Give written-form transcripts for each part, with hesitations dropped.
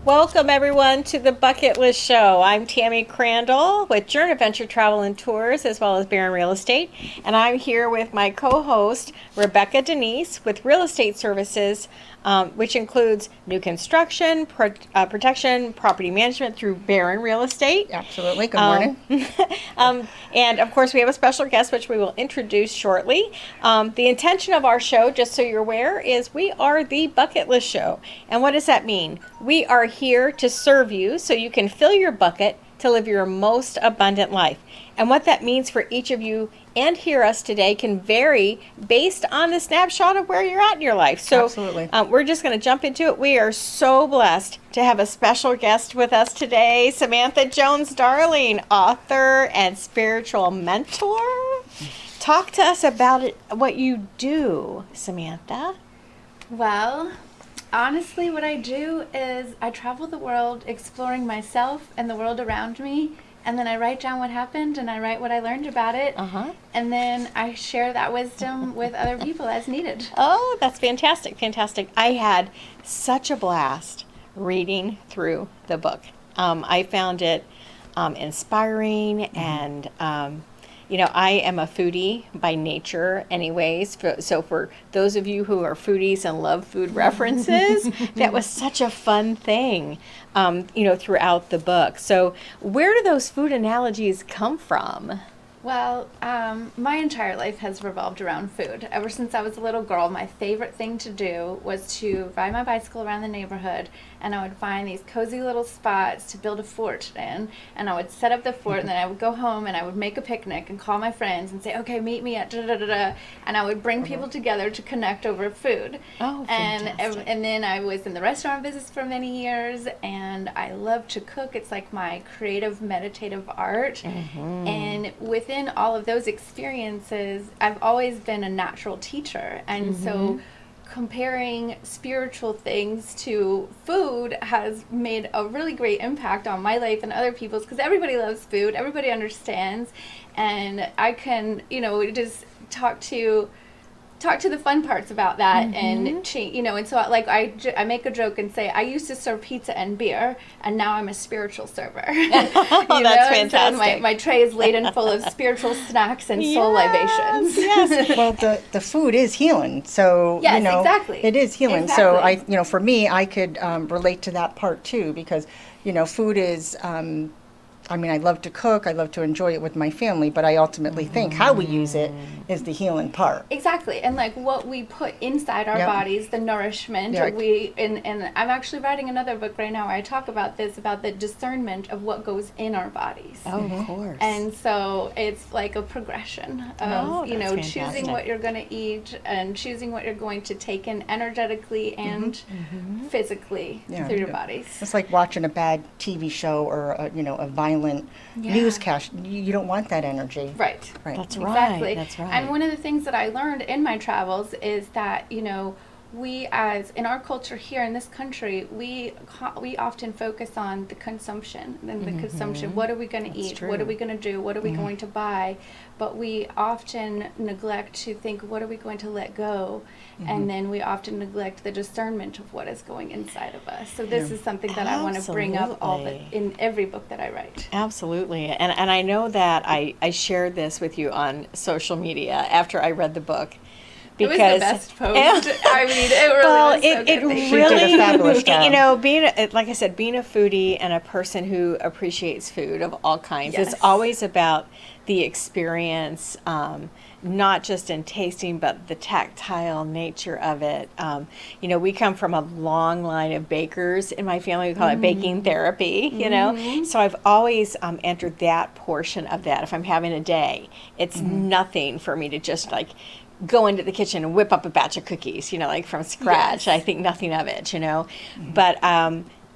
Welcome, everyone, to the Bucket List Show. I'm Tammy Crandell with Journey Adventure Travel and Tours, as well as Barron Real Estate. And I'm here with my co-host, Rebecca Danise, with Real Estate Services, which includes new construction, protection, property management through Barron Real Estate. Absolutely. Good morning. And, of course, we have a special guest, which we will introduce shortly. The intention of our show, just so you're aware, is we are the Bucket List Show. And what does that mean? We are here to serve you so you can fill your bucket to live your most abundant life. And what that means for each of you and hear us today can vary based on the snapshot of where you're at in your life. So Absolutely. We're just going to jump into it. We are so blessed to have a special guest with us today, Samantha Jones-Darling, author and spiritual mentor. Talk to us about it, what you do, Samantha. Well, honestly, what I do is I travel the world exploring myself and the world around me, and then I write down what happened and I write what I learned about it, and then I share that wisdom with other people as needed. Oh, that's fantastic, fantastic. I had such a blast reading through the book. I found it inspiring and I am a foodie by nature anyways. So for those of you who are foodies and love food references, that was such a fun thing, throughout the book. So where do those food analogies come from? Well, my entire life has revolved around food. Ever since I was a little girl, my favorite thing to do was to ride my bicycle around the neighborhood, and I would find these cozy little spots to build a fort in, and I would set up the fort, and then I would go home and I would make a picnic and call my friends and say, okay, meet me at da-da-da-da-da, and I would bring people together to connect over food. Oh, fantastic. And then I was in the restaurant business for many years, and I love to cook. It's like my creative, meditative art, and within all of those experiences, I've always been a natural teacher, and so comparing spiritual things to food has made a really great impact on my life and other people's, because everybody loves food, everybody understands, and I can, just talk to the fun parts about that, and change, and so I make a joke and say I used to serve pizza and beer, and now I'm a spiritual server. Oh, that's fantastic. So my tray is laden full of spiritual snacks and soul libations. Yes. Well, the food is healing, so yes, exactly. it is healing. Exactly. So for me, I could relate to that part too, because food is. I love to cook, I love to enjoy it with my family, but I ultimately think how we use it is the healing part. Exactly, and like what we put inside our bodies, the nourishment, and I'm actually writing another book right now where I talk about this, about the discernment of what goes in our bodies. Oh, of course. And so it's like a progression of, choosing what you're going to eat and choosing what you're going to take in energetically and physically through your bodies. It's like watching a bad TV show or a violent newscast. You don't want that energy. Right. That's Exactly. right. That's right. And one of the things that I learned in my travels is that, we in our culture here in this country, we often focus on the consumption and the consumption. What are we going to eat? True. What are we going to do? What are we going to buy? But we often neglect to think, what are we going to let go? And then we often neglect the discernment of what is going inside of us. So this is something that I want to bring up in every book that I write. Absolutely. And I know that I shared this with you on social media after I read the book. Because it was the best post. I mean, it really was so good. It really, did a fabulous job. Like I said, being a foodie and a person who appreciates food of all kinds, Yes. it's always about the experience, not just in tasting, but the tactile nature of it. We come from a long line of bakers in my family. We call it baking therapy, So I've always entered that portion of that. If I'm having a day, it's nothing for me to just go into the kitchen and whip up a batch of cookies, from scratch. Yes. I think nothing of it, But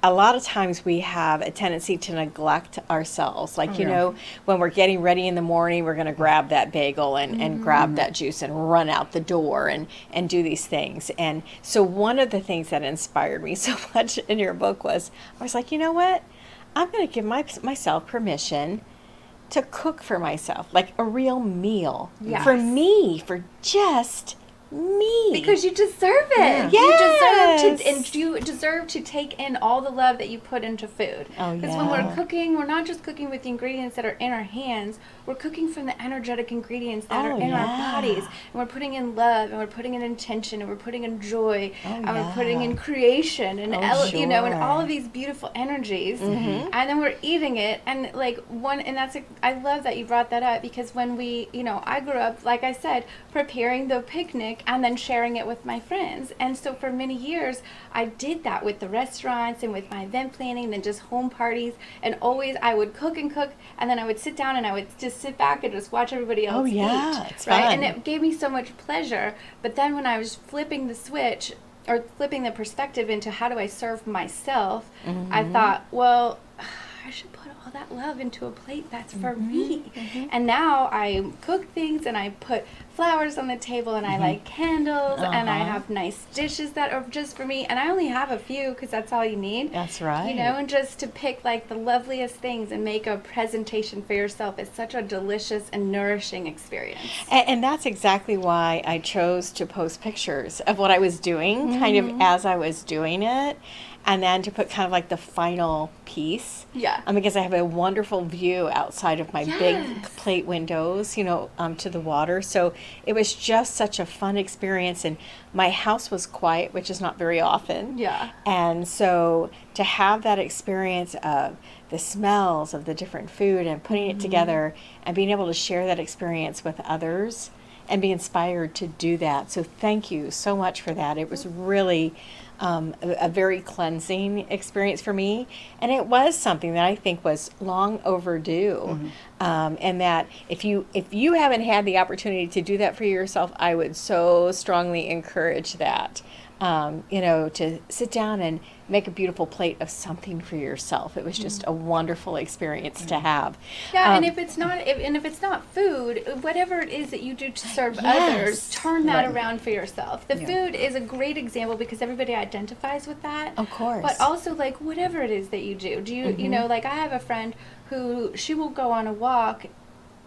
a lot of times we have a tendency to neglect ourselves. When we're getting ready in the morning, we're going to grab that bagel and grab that juice and run out the door and do these things. And so one of the things that inspired me so much in your book was, I was like, you know what? I'm going to give myself permission to cook for myself, like a real meal Yes. for me, for just me. Because you deserve it. Yes. You deserve to take in all the love that you put into food. Oh, Because when we're cooking, we're not just cooking with the ingredients that are in our hands. We're cooking from the energetic ingredients that are in our bodies. And we're putting in love, and we're putting in intention, and we're putting in joy, and we're putting in creation, and you know, and all of these beautiful energies. And then we're eating it, and I love that you brought that up, because when I grew up, like I said, preparing the picnic and then sharing it with my friends. And so for many years, I did that with the restaurants and with my event planning and just home parties. And always I would cook, and then I would sit down and I would just sit back and just watch everybody else eat. It's right? fun. And it gave me so much pleasure. But then when I was flipping the switch, or flipping the perspective into how do I serve myself, I thought, well, I should put all that love into a plate that's for me. And now I cook things, and I put flowers on the table, and I light candles, and I have nice dishes that are just for me. And I only have a few, because that's all you need. That's right. You know, and just to pick like the loveliest things and make a presentation for yourself is such a delicious and nourishing experience. And that's exactly why I chose to post pictures of what I was doing, kind of as I was doing it, and then to put kind of like the final piece. Yeah. Because I have a wonderful view outside of my big plate windows, to the water. So it was just such a fun experience, and my house was quiet, which is not very often. Yeah. And so to have that experience of the smells of the different food and putting it together and being able to share that experience with others and be inspired to do that. So thank you so much for that. It was really a very cleansing experience for me, and it was something that I think was long overdue. And that if you haven't had the opportunity to do that for yourself, I would so strongly encourage that. To sit down and make a beautiful plate of something for yourself. It was just a wonderful experience to have. Yeah, and if it's not food, whatever it is that you do to serve others, turn that around for yourself. The food is a great example because everybody identifies with that. Of course. But also, like, whatever it is that you do. Like, I have a friend who she will go on a walk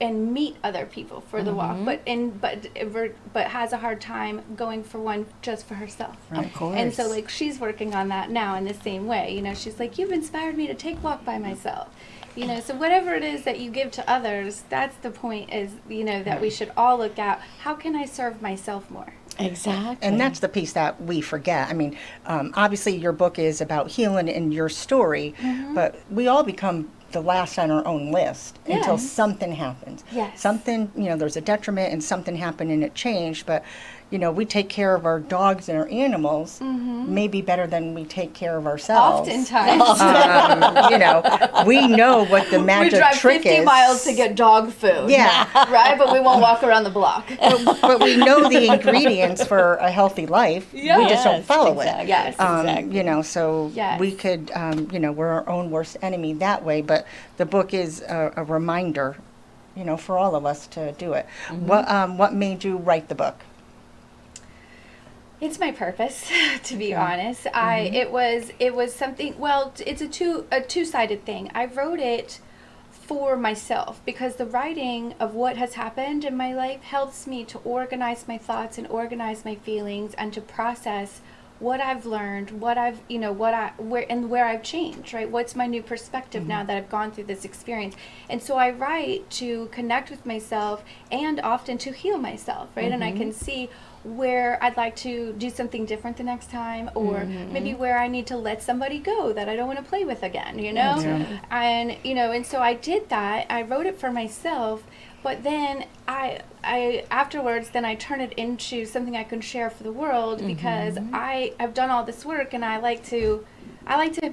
and meet other people for the walk, but has a hard time going for one just for herself. Of course. And so, like, she's working on that now in the same way. She's like, you've inspired me to take walk by myself. So whatever it is that you give to others, that's the point is, that we should all look at, how can I serve myself more? Exactly. And that's the piece that we forget. I mean, obviously your book is about healing and your story, but we all become the last on our own list until something happens. Yes. Something, there's a detriment and something happened and it changed, but we take care of our dogs and our animals maybe better than we take care of ourselves. Oftentimes. We know what the magic we drive trick 50 is. miles to get dog food. Yeah. Right? But we won't walk around the block. But we know the ingredients for a healthy life. Yeah. We just don't follow exactly. it. Yes. Exactly. So Yes. we could, we're our own worst enemy that way. But the book is a reminder, for all of us to do it. What made you write the book? It's my purpose, to be honest. It was something. Well, it's a two-sided thing. I wrote it for myself because the writing of what has happened in my life helps me to organize my thoughts and organize my feelings and to process what I've learned, where I've changed, right? What's my new perspective now that I've gone through this experience? And so I write to connect with myself and often to heal myself, right? And I can see where I'd like to do something different the next time, or maybe where I need to let somebody go that I don't want to play with again, And, and so I did that. I wrote it for myself, but then I afterwards, then I turn it into something I can share for the world because I've done all this work and I like to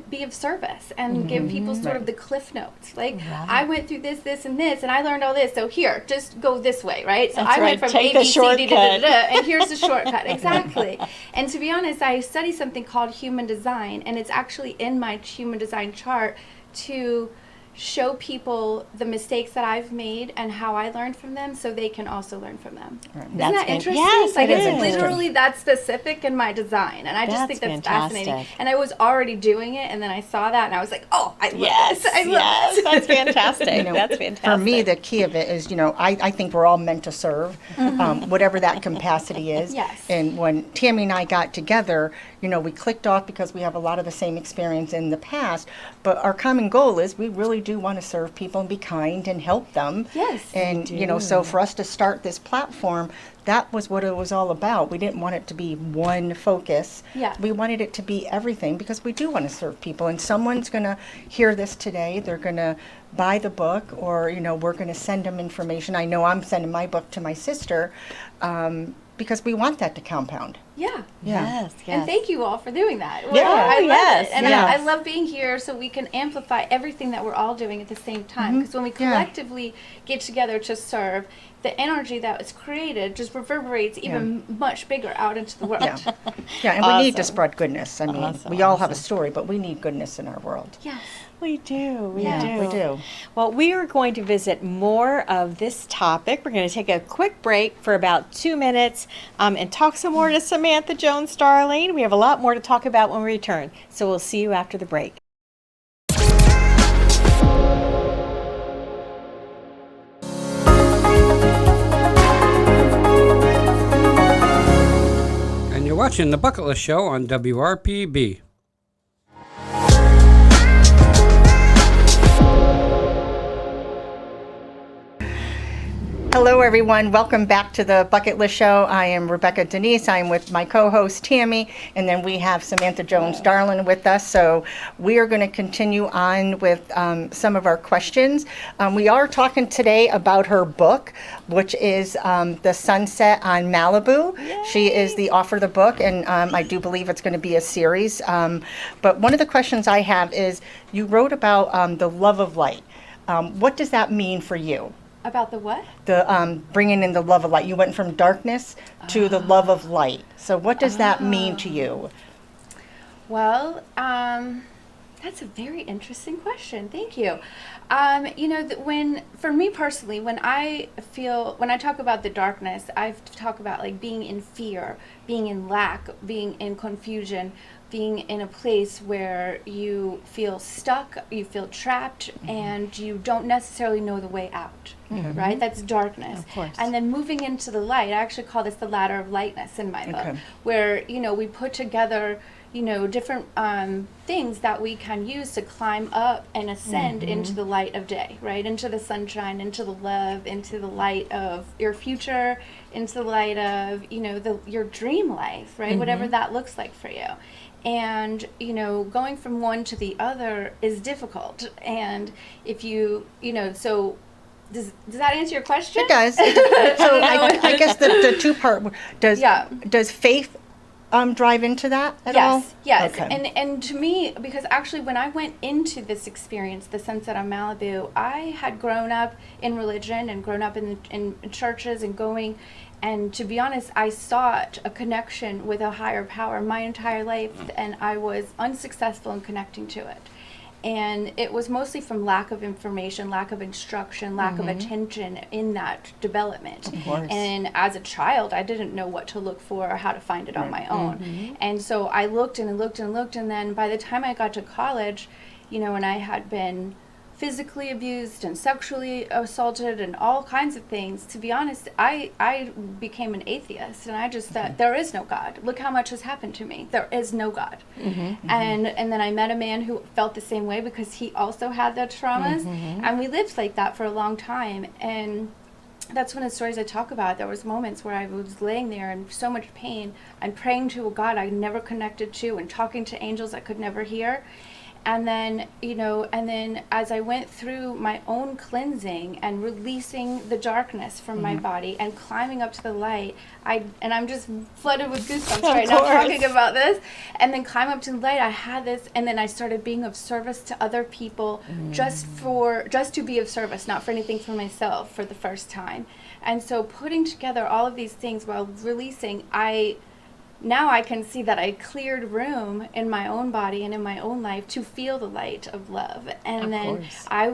be of service and give people sort of the cliff notes. Like, I went through this, and this, and I learned all this. So here, just go this way, right? So That's I went right. from Take A, the B, C, D, shortcut. and here's the shortcut. Exactly. And to be honest, I study something called human design, and it's actually in my human design chart to show people the mistakes that I've made and how I learned from them so they can also learn from them. Right. Isn't that interesting? Yes, like it it's is. literally that specific in my design. And I just think that's fascinating. fantastic. And I was already doing it, and then I saw that and I was like, oh, I love Yes, this. I love yes, this. that's fantastic. You know, That's fantastic. For me, the key of it is, I think we're all meant to serve, whatever that capacity is. Yes. And when Tammy and I got together, we clicked off because we have a lot of the same experience in the past. But our common goal is we really do want to serve people and be kind and help them. Yes. And, so for us to start this platform, that was what it was all about. We didn't want it to be one focus. Yeah. We wanted it to be everything because we do want to serve people. And someone's going to hear this today. They're going to buy the book, or, we're going to send them information. I know I'm sending my book to my sister because we want that to compound. Yeah. Yes, yes. And thank you all for doing that. Yeah. I love Yes, it. And yes. I love being here so we can amplify everything that we're all doing at the same time. Because when we collectively get together to serve, the energy that is created just reverberates even much bigger out into the world. Yeah, and we need to Awesome. spread goodness. I mean, Awesome, we all have a awesome. story, but we need goodness in our world. Yes. We do. We Yeah, do. we do. Well, we are going to visit more of this topic. We're going to take a quick break for about 2 minutes and talk some more to Samantha Jones-Starling. We have a lot more to talk about when we return. So we'll see you after the break. And you're watching The Bucket List Show on WRPB. Hello, everyone. Welcome back to the Bucket List Show. I am Rebecca Danise. I'm with my co-host Tammy, and then we have Samantha Jones-Starling with us. So we are going to continue on with some of our questions. We are talking today about her book, which is The Sunset on Malibu. Yay. She is the author of the book, and I do believe it's going to be a series. But one of the questions I have is, you wrote about the love of light. What does that mean for you? About the what? The bringing in the love of light. You went from darkness to the love of light. So what does that mean to you? Well, that's a very interesting question. Thank you. For me personally, when I talk about the darkness, I talk about like being in fear, being in lack, being in confusion, being in a place where you feel stuck, you feel trapped, and you don't necessarily know the way out, right? That's darkness. Of course. And then moving into the light, I actually call this the ladder of lightness in my book, where, we put together, different things that we can use to climb up and ascend into the light of day, right? Into the sunshine, into the love, into the light of your future, into the light of, your dream life, right? Whatever that looks like for you. And, going from one to the other is difficult. And if you, so does that answer your question? It does. So I guess the two-part, does faith drive into that at all? Yes. Okay. And to me, because actually when I went into this experience, the Sunset on Malibu, I had grown up in religion and grown up in churches and going. And to be honest, I sought a connection with a higher power my entire life, and I was unsuccessful in connecting to it. And it was mostly from lack of information, lack of instruction, lack of attention in that development. Of course. And as a child, I didn't know what to look for or how to find it on my own. And so I looked and looked and looked, and then by the time I got to college, and I had been physically abused and sexually assaulted and all kinds of things. To be honest, I became an atheist, and I just thought, there is no God. Look how much has happened to me. There is no God. And then I met a man who felt the same way because he also had the traumas, and we lived like that for a long time. And that's one of the stories I talk about. There was moments where I was laying there in so much pain and praying to a God I never connected to and talking to angels I could never hear. And then, as I went through my own cleansing and releasing the darkness from my body and climbing up to the light, I'm just flooded with goosebumps right now talking about this. And then climb up to the light, I had this, and then I started being of service to other people just to be of service, not for anything for myself for the first time. And so putting together all of these things while releasing, now I can see that I cleared room in my own body and in my own life to feel the light of love. And then I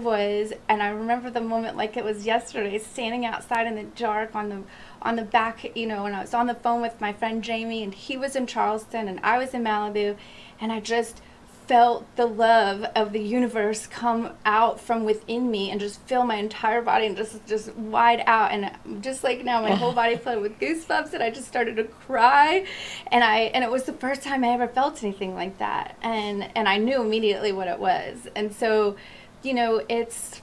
remember the moment like it was yesterday, standing outside in the dark on the back, and I was on the phone with my friend Jamie, and he was in Charleston and I was in Malibu, and I just felt the love of the universe come out from within me and just fill my entire body and just wide out, and just like now my whole body filled with goosebumps, and I just started to cry, and it was the first time I ever felt anything like that, and I knew immediately what it was. And so it's,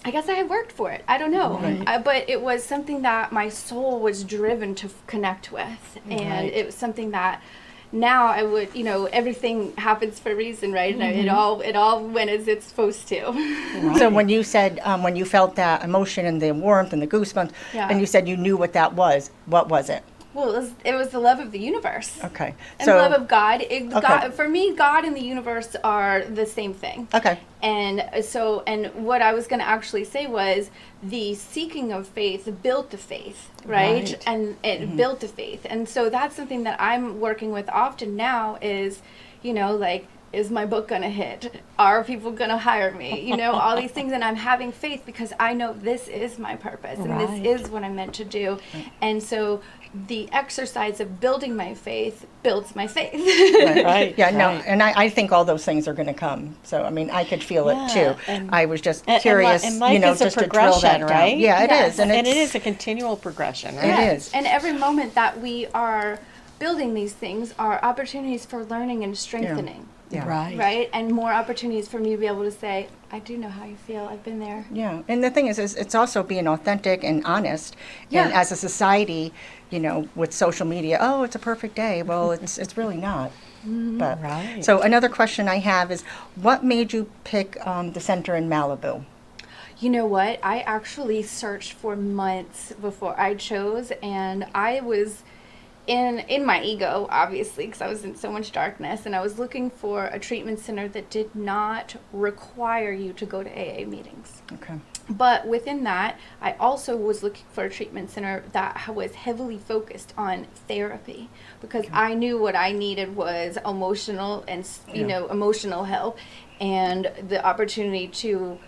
I guess I had worked for it. I don't know. Right. But it was something that my soul was driven to connect with, and it was something that now I would, everything happens for a reason, right? And it all went as it's supposed to. Right. So when you said, when you felt that emotion and the warmth and the goosebumps, and you said you knew what that was, what was it? Well, it was the love of the universe. Okay. And the love of God. God. For me, God and the universe are the same thing. Okay. And what I was going to actually say was the seeking of faith built the faith, right? And it built the faith. And so that's something that I'm working with often now is, is my book going to hit? Are people going to hire me? All these things. And I'm having faith because I know this is my purpose and this is what I'm meant to do. And so the exercise of building my faith builds my faith. Right. Yeah, no, and I think all those things are going to come. So, I mean, I could feel it too. I was just curious, and life is just a to drill that progression, down. right? Yeah, it is. And it is a continual progression, right? It is. And every moment that we are building these things are opportunities for learning and strengthening. Yeah. Right? And more opportunities for me to be able to say, I do know how you feel. I've been there. Yeah. And the thing is it's also being authentic and honest. Yeah. And as a society, with social media, oh, it's a perfect day. Well, it's really not. But so another question I have is, what made you pick the center in Malibu? You know what? I actually searched for months before I chose, and I was in my ego, obviously, because I was in so much darkness, and I was looking for a treatment center that did not require you to go to AA meetings. Okay. But within that, I also was looking for a treatment center that was heavily focused on therapy, because I knew what I needed was emotional and, emotional help, and the opportunity to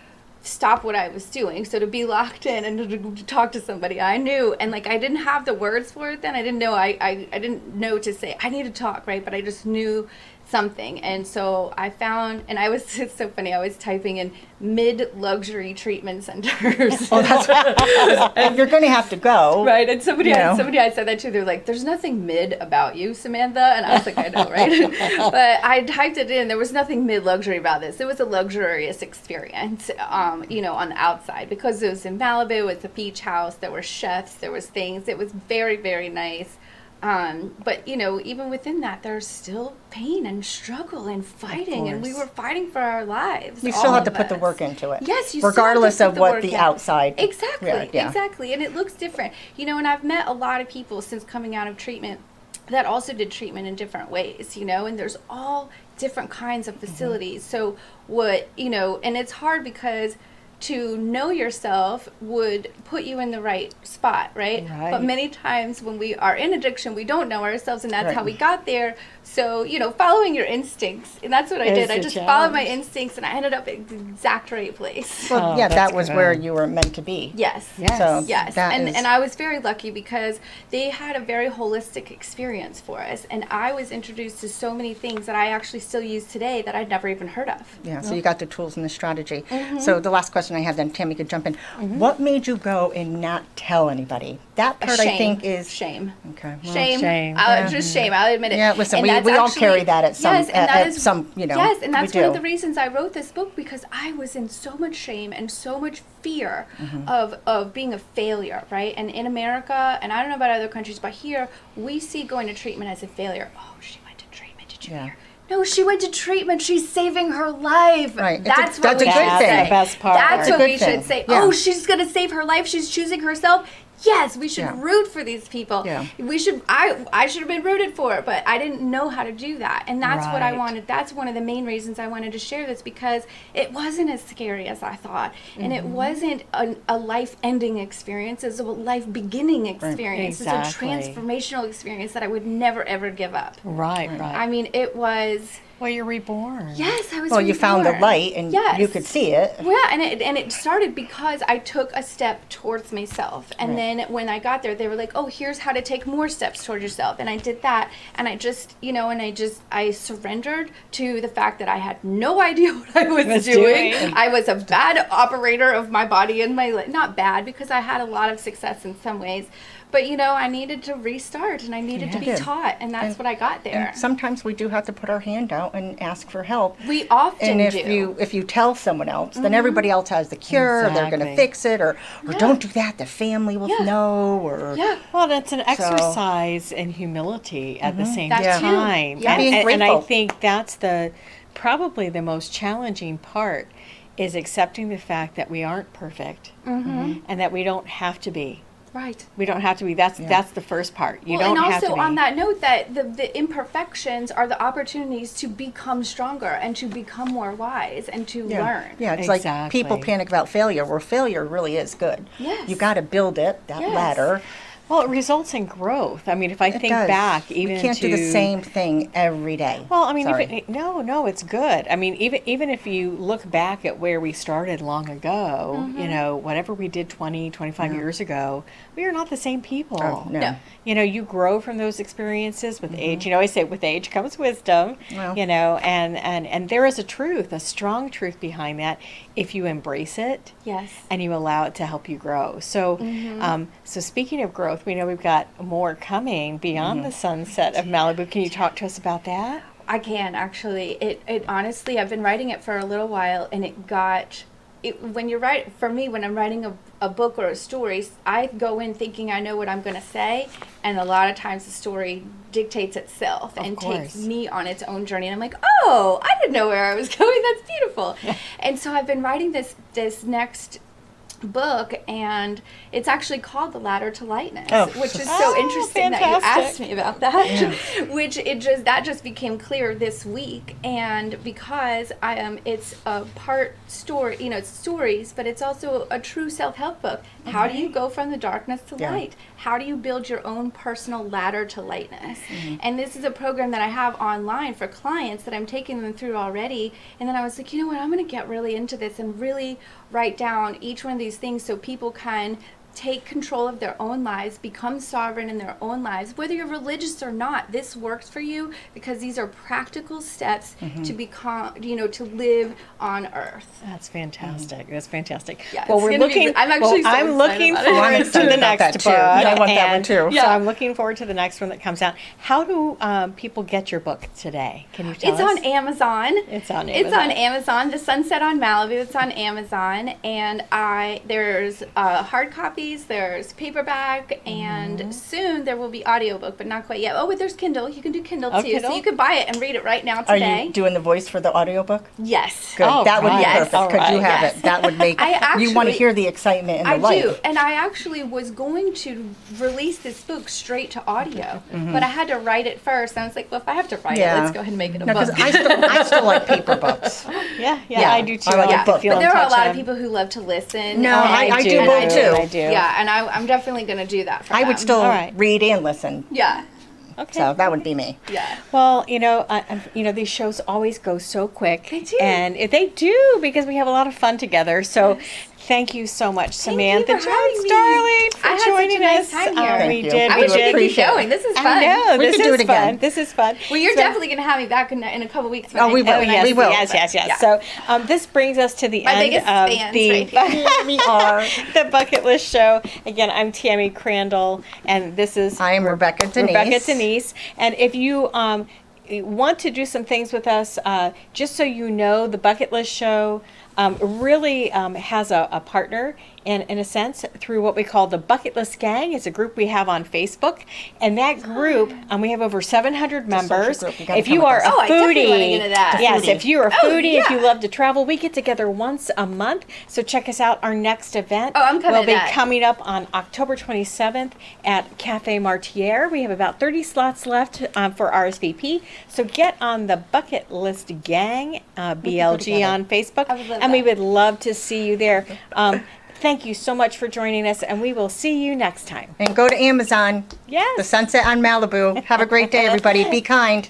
stop what I was doing. So to be locked in and to talk to somebody I knew, and I didn't have the words for it then. I didn't know, I didn't know to say, I need to talk, right? But I just knew something. And so I found, and it's so funny, I was typing in mid-luxury treatment centers. Oh, that's you're going to have to go. Right, and somebody I said that to, they're like, there's nothing mid about you, Samantha. And I was like, I know, right? But I typed it in, there was nothing mid-luxury about this. It was a luxurious experience, on the outside, because it was in Malibu, it was a beach house, there were chefs, there was things, it was very, very nice. But even within that, there's still pain and struggle and fighting, and we were fighting for our lives. You still have to put the work into it. Yes, you regardless still have to of put what the the work in. outside. Exactly, and it looks different. And I've met a lot of people since coming out of treatment that also did treatment in different ways. And there's all different kinds of facilities. So and it's hard because to know yourself would put you in the right spot, right? But many times when we are in addiction, we don't know ourselves, and that's how we got there. So, following your instincts, and that's what I did. I just followed my instincts, and I ended up at the exact right place. Well, that was where you were meant to be. Yes. So And I was very lucky because they had a very holistic experience for us, and I was introduced to so many things that I actually still use today that I'd never even heard of. Yeah, so you got the tools and the strategy. So the last question I have, then Tammy could jump in. What made you go and not tell anybody? That part I think is shame. Okay. Well, shame. Just shame. I'll admit it. Yeah, listen, and we all carry that at some, Yes, and that's one of the do. reasons I wrote this book, because I was in so much shame and so much fear of being a failure, right? And in America, and I don't know about other countries, but here we see going to treatment as a failure. Oh, she went to treatment. Did you hear? No, she went to treatment. She's saving her life. Right. That's what we should say. That's the best part. That's what we should say. Yeah. Oh, she's going to save her life. She's choosing herself. yes, we should Yeah. root for these people. Yeah. We should, I should have been rooted for, but I didn't know how to do that. And that's what I Right. wanted. That's one of the main reasons I wanted to share this, because it wasn't as scary as I thought. And it wasn't a life-ending experience. It's a life-beginning experience. Exactly. It's a transformational experience that I would never, ever give up. Right. I mean, it was, Well, you're reborn. yes, I was Well, you found the reborn. light, and Yes. you could see it. Yeah, and it started because I took a step towards myself. And then when I got there, they were like, oh, here's how to take more steps towards yourself. And I did that. And I just, I surrendered to the fact that I had no idea what I was doing. I was a bad operator of my body and not bad, because I had a lot of success in some ways. But, I needed to restart, and I needed to be did. taught. And that's what I got there. And sometimes we do have to put our hand out and ask for help. We often And do. if you tell someone else, then everybody else has the cure. Or they're going to Exactly. fix it, or don't do that. The family will know. Or Yeah. Well, that's an exercise in humility at the same That too. time. Yeah. Being And I grateful. think that's probably the most challenging part, is accepting the fact that we aren't perfect and that we don't have to be. Right. We don't have to be. That's the first part. You Well, don't and have to also be. on that note, that the imperfections are the opportunities to become stronger and to become more wise and to learn. Yeah, it's like Exactly. people panic about failure, where failure really is good. Yes. You got to build it, that Yes. ladder. Well, it results in growth. I mean, if I It think does. back, even you can't to do the same thing every day. Well, I mean, Sorry. no, it's good. I mean, even if you look back at where we started long ago, whatever we did 20, 25 years ago, we are not the same people. Oh, no. No. You grow from those experiences with age. I say with age comes wisdom, Well. and there is a truth, a strong truth behind that, if you embrace it Yes. and you allow it to help you grow. So, so speaking of growth, we know we've got more coming beyond the sunset of Malibu. Can you talk to us about that? I can actually. It honestly, I've been writing it for a little while, and when I'm writing a book or a story, I go in thinking I know what I'm going to say, and a lot of times the story dictates itself and takes course. me on its own journey. And I'm like, oh, I didn't know where I was going. That's beautiful. And so I've been writing this next book, and it's actually called The Ladder to Lightness, Oh. which is so Oh, interesting that you fantastic. asked me about that. Which that just became clear this week, and because it's a part story, it's stories, but it's also a true self-help book. How do you go from the darkness to Yeah. light? How do you build your own personal ladder to lightness? And this is a program that I have online for clients that I'm taking them through already. And then I was like, you know what, I'm going to get really into this and really write down each one of these things so people can take control of their own lives, become sovereign in their own lives, whether you're religious or not. This works for you because these are practical steps to become, to live on earth. That's fantastic. That's fantastic. Yeah, well, it's we're gonna be- looking. I'm actually so I'm excited looking about it. I'm forward to excited the about that next too. book. I want that one and too. So I'm looking forward to the next one that comes out. How do people get your book today? Can you tell It's us? on Amazon. It's on It's on Amazon. Amazon. The Sunset on Malibu. It's on Amazon, and there's hard copies. There's paperback, and soon there will be audiobook, but not quite yet. Oh, but there's Kindle. You can do Kindle Oh, too, Kindle? so you could buy it and read it right now Are today. you doing the voice for the audiobook? Yes. Good. Oh, that would be right. perfect All because you right. have Yes. it. That would make I you want to actually- hear the excitement and the I light. do, and I actually was going to release this book straight to audio, but I had to write it first. And I was like, well, if I have to write it, Yeah. let's go ahead and make it a No, book. because I still like paper books. Yeah, Yeah, I do too. I like like the to book. feel But in there are a touch lot of and- people who love to listen. No, and I do and both too. I do. Yeah, and I'm definitely going to do that for I would them. still All right. read and listen. Yeah, Okay. So that would be me. yeah. Well, these shows always go so quick. They do. And they do because we have a lot of fun together. So thank you so much, Samantha you for having Jones, me. darling, for I had such a joining nice us. time here. Thank We you. did. I we wish we did. could keep appreciate it. going. This is fun. I know. We This could do is it again. fun. This is fun. Well, you're So- definitely going to have me back in a couple weeks. when Oh, I- we will. when I- yes, We will. Yes. Yeah. So this brings us to the My end biggest of fans the right here. We are. the Bucket List Show. Again, I'm Tammy Crandell, and this is I am Rebecca Danise. Rebecca Danise. And if you want to do some things with us, just so you know, the Bucket List Show really has a partner in a sense through what we call the Bucket List Gang. It's a group we have on Facebook, and that group we have over 700 members. group. You gotta If come you with are us. a I definitely wanna foodie, get into that. yes, Foodie. if you're a foodie, if you yeah. love to travel, we get together once a month. So check us out. Our next event Oh, I'm coming will to be that. coming up on October 27th at Cafe Martier. We have about 30 slots left for RSVP. So get on the Bucket List Gang, BLG together. on Facebook, I would love and we that. would love to see you there. Thank you so much for joining us, and we will see you next time. And go to Amazon. Yes. The Sunset on Malibu. Have a great day, everybody. Be kind.